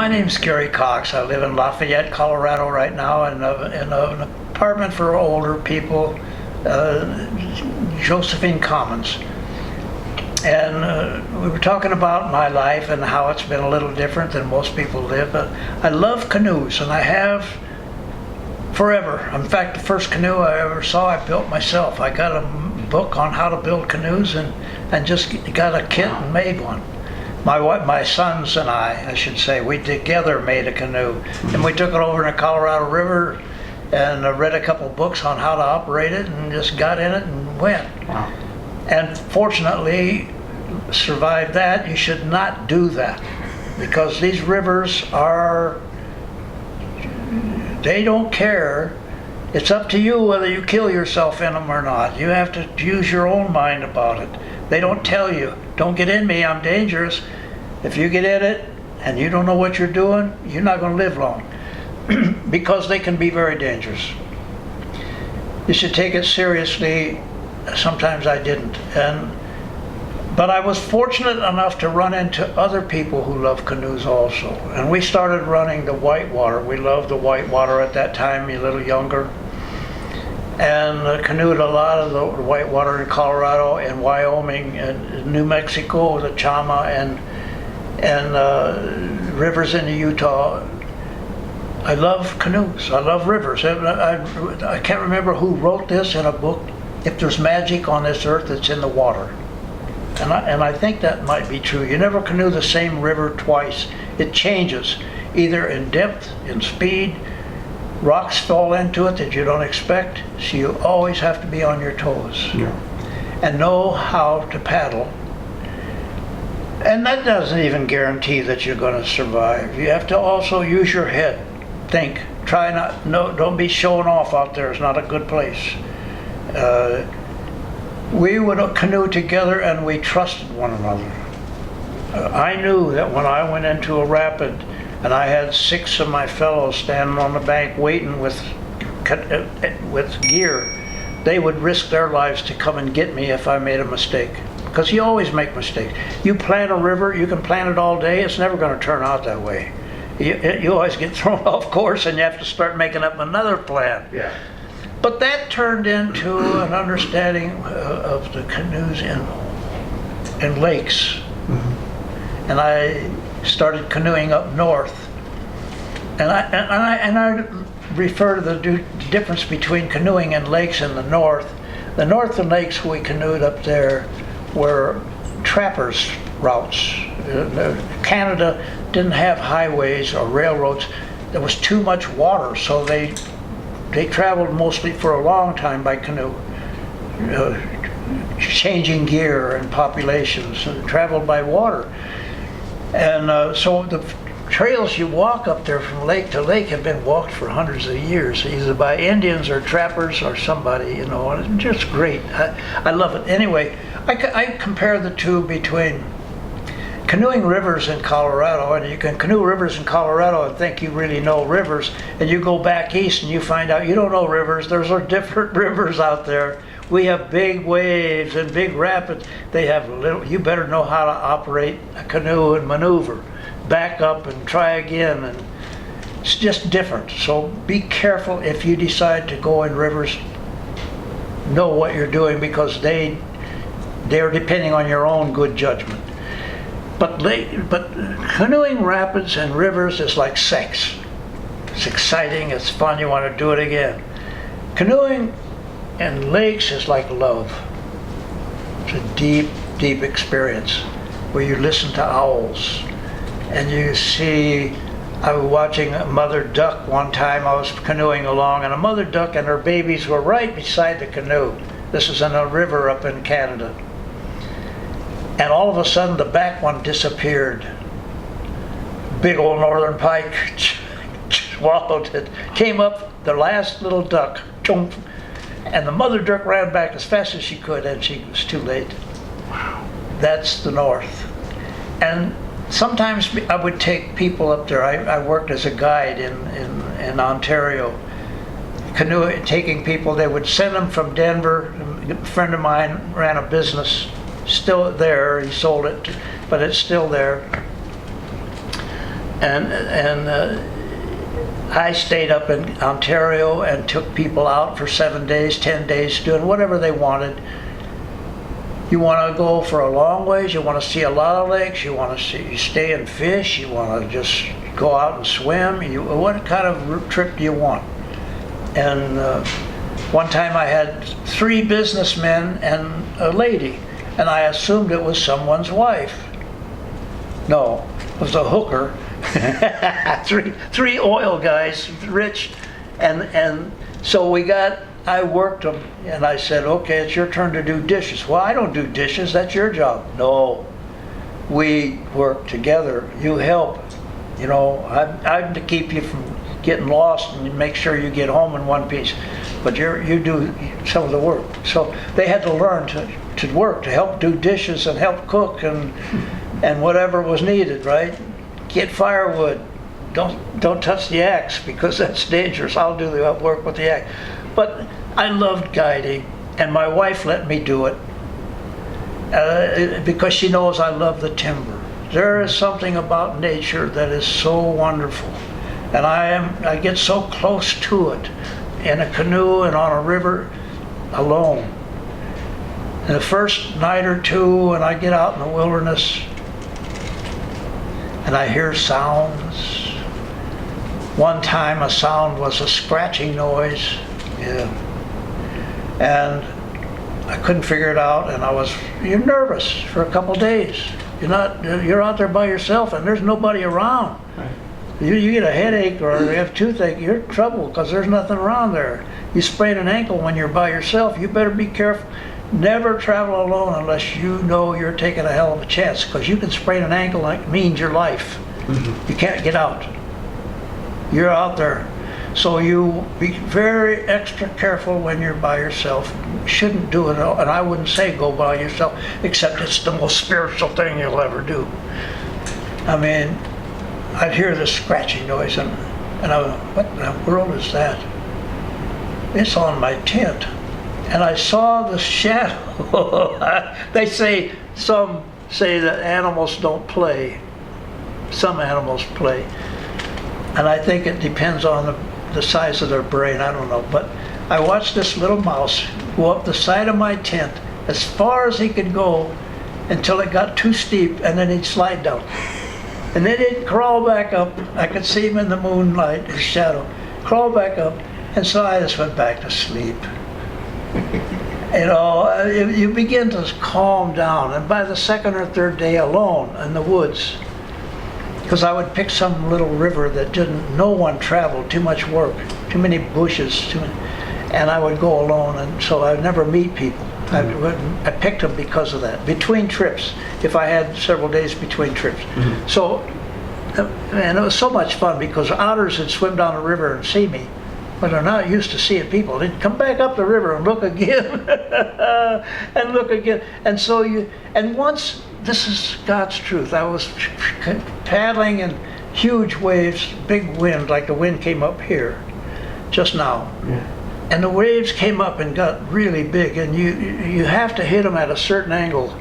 My name's Gary Cox. I live in Lafayette, Colorado right now in an apartment for older people, Josephine Commons. And we were talking about my life and how it's been a little different than most people live. But I love canoes, and I have forever. In fact, the first canoe I ever saw, I built myself. I got a book on how to build canoes and just got a kit and made one. My sons and I should say, we together made a canoe, and we took it over in the Colorado River and read a couple books on how to operate it and just got in it and went. Wow. And fortunately survived that. You should not do that, because these rivers they don't care. It's up to you whether you kill yourself in them or not. You have to use your own mind about it. They don't tell you, don't get in me, I'm dangerous. If you get in it and you don't know what you're doing, you're not going to live long, because they can be very dangerous. You should take it seriously. Sometimes I didn't. But I was fortunate enough to run into other people who love canoes also. And we started running the whitewater. We loved the whitewater at that time, a little younger. And canoed a lot of the whitewater in Colorado and Wyoming and New Mexico, the Chama, and rivers in Utah. I love canoes. I love rivers. I can't remember who wrote this in a book. If there's magic on this earth, it's in the water. And I think that might be true. You never canoe the same river twice. It changes, either in depth, in speed. Rocks fall into it that you don't expect, so you always have to be on your toes. Yeah. And know how to paddle. And that doesn't even guarantee that you're going to survive. You have to also use your head. Think. Try not. No, don't be showing off out there. It's not a good place. We would canoe together, and we trusted one another. I knew that when I went into a rapid and I had 6 of my fellows standing on the bank waiting with gear, they would risk their lives to come and get me if I made a mistake. Because you always make mistakes. You plan a river, you can plan it all day, it's never going to turn out that way. You always get thrown off course, and you have to start making up another plan. Yeah. But that turned into an understanding of the canoes in lakes. Mm-hmm. And I started canoeing up north. And I refer to the difference between canoeing in lakes in the north. The northern lakes we canoed up there were trappers' routes. Canada didn't have highways or railroads. There was too much water, so they traveled mostly for a long time by canoe, changing gear and populations, and traveled by water. And so the trails you walk up there from lake to lake have been walked for hundreds of years, either by Indians or trappers or somebody, and it's just great. I love it. Anyway, I compare the two between canoeing rivers in Colorado, and you can canoe rivers in Colorado and think you really know rivers, and you go back east and you find out you don't know rivers. There's different rivers out there. We have big waves and big rapids. They have little. You better know how to operate a canoe and maneuver, back up and try again, and it's just different. So be careful if you decide to go in rivers. Know what you're doing, because they're depending on your own good judgment. But canoeing rapids and rivers is like sex. It's exciting, it's fun, you want to do it again. Canoeing in lakes is like love. It's a deep, deep experience where you listen to owls and you see. I was watching a mother duck one time. I was canoeing along, and a mother duck and her babies were right beside the canoe. This is in a river up in Canada. And all of a sudden, the back one disappeared. Big old northern pike swallowed it. Came up, the last little duck, and the mother duck ran back as fast as she could, and she was too late. Wow. That's the north. And sometimes I would take people up there. I worked as a guide in Ontario, taking people. They would send them from Denver. A friend of mine ran a business, still there. He sold it, but it's still there. and I stayed up in Ontario and took people out for 7 days, 10 days, doing whatever they wanted. You want to go for a long ways, you want to see a lot of lakes, you want to stay and fish, you want to just go out and swim. What kind of trip do you want? And one time I had 3 businessmen and a lady, and I assumed it was someone's wife. No, it was a hooker. three oil guys, rich, and so I worked them, and I said, okay, it's your turn to do dishes. Well, I don't do dishes, that's your job. No, we work together, you help. You know, I'm to keep you from getting lost and make sure you get home in one piece, but you do some of the work. So they had to learn to work, to help do dishes and help cook and whatever was needed, right? Get firewood. Don't touch the axe because that's dangerous. I'll do the work with the axe. But I loved guiding, and my wife let me do it because she knows I love the timber. There is something about nature that is so wonderful, and I get so close to it in a canoe and on a river alone. And the first night or two, when I get out in the wilderness and I hear sounds. One time a sound was a scratching noise, and I couldn't figure it out, and you're nervous for a couple days. You're out there by yourself and there's nobody around. Right. You get a headache or you have toothache, you're in trouble because there's nothing around there. You sprain an ankle when you're by yourself, you better be careful. Never travel alone unless you know you're taking a hell of a chance, because you can sprain an ankle and it means your life. Mm-hmm. You can't get out. You're out there. So you be very extra careful when you're by yourself. You shouldn't do it, and I wouldn't say go by yourself, except it's the most spiritual thing you'll ever do. I mean, I'd hear this scratching noise, and I went, what in the world is that? It's on my tent. And I saw the shadow. Some say that animals don't play. Some animals play. And I think it depends on the size of their brain, I don't know. But I watched this little mouse go up the side of my tent as far as he could go until it got too steep, and then he'd slide down. And then he'd crawl back up. I could see him in the moonlight, his shadow. Crawl back up, and so I just went back to sleep. You begin to calm down, and by the second or third day alone in the woods, because I would pick some little river that no one traveled, too much work, too many bushes, and I would go alone, and so I'd never meet people. I picked them because of that. Between trips, if I had several days between trips. Mm-hmm. So, and it was so much fun because otters would swim down the river and see me. But they're not used to seeing people. They'd come back up the river and look again, and look again. And so once, this is God's truth, I was paddling in huge waves, big wind, like the wind came up here, just now. Yeah. And the waves came up and got really big, and you have to hit them at a certain angle,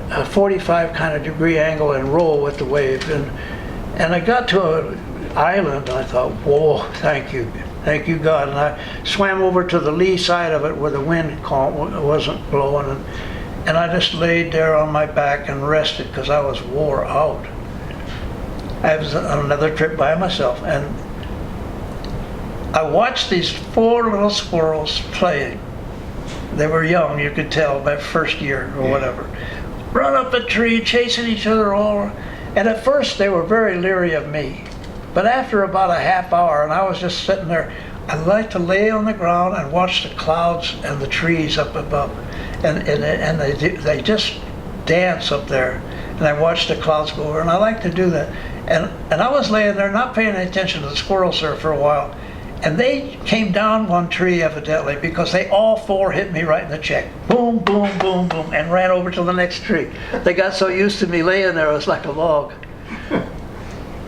a 45 kind of degree angle, and roll with the wave. And I got to an island, and I thought, whoa, thank you. Thank you, God. And I swam over to the lee side of it where the wind wasn't blowing. And I just laid there on my back and rested because I was wore out. I was on another trip by myself. And I watched these 4 little squirrels playing. They were young, you could tell, by first year or whatever. Run up a tree, chasing each other all. And at first they were very leery of me. But after about a half hour, and I was just sitting there, I like to lay on the ground and watch the clouds and the trees up above. And they just dance up there. And I watch the clouds go over, and I like to do that. And I was laying there not paying any attention to the squirrels there for a while. And they came down one tree evidently because they all 4 hit me right in the cheek. Boom, boom, boom, boom, and ran over to the next tree. They got so used to me laying there, it was like a log.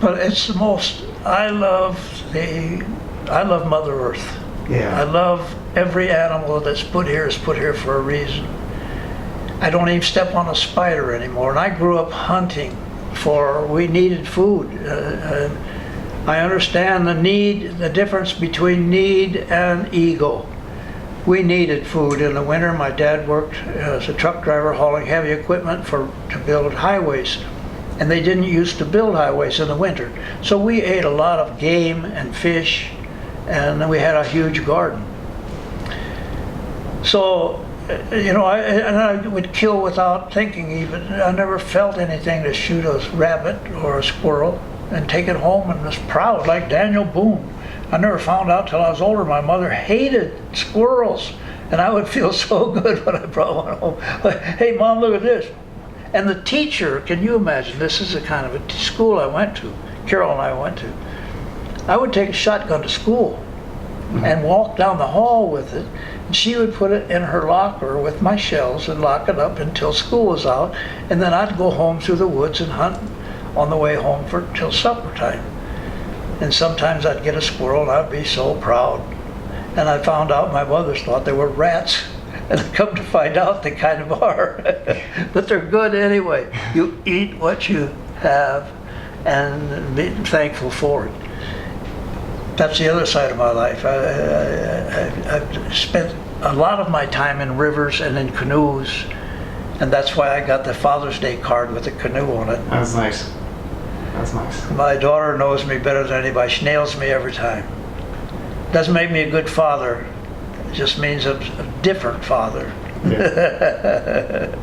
But it's the most, I love Mother Earth. Yeah. I love every animal that's put here is put here for a reason. I don't even step on a spider anymore. And I grew up hunting for we needed food. I understand the difference between need and ego. We needed food in the winter. My dad worked as a truck driver hauling heavy equipment to build highways. And they didn't used to build highways in the winter. So we ate a lot of game and fish, and then we had a huge garden. So, I would kill without thinking even. I never felt anything to shoot a rabbit or a squirrel and take it home and was proud like Daniel Boone. I never found out till I was older my mother hated squirrels, and I would feel so good when I brought one home. Like, hey Mom, look at this. And the teacher, can you imagine, this is the kind of a school I went to, Carol and I went to. I would take a shotgun to school and walk down the hall with it, and she would put it in her locker with my shells and lock it up until school was out, and then I'd go home through the woods and hunt on the way home till supper time. And sometimes I'd get a squirrel and I'd be so proud. And I found out my mothers thought they were rats. And I come to find out they kind of are. But they're good anyway. You eat what you have and be thankful for it. That's the other side of my life. I've spent a lot of my time in rivers and in canoes. And that's why I got the Father's Day card with a canoe on it. That's nice. That's nice. My daughter knows me better than anybody. She nails me every time. Doesn't make me a good father. It just means a different father. Yeah.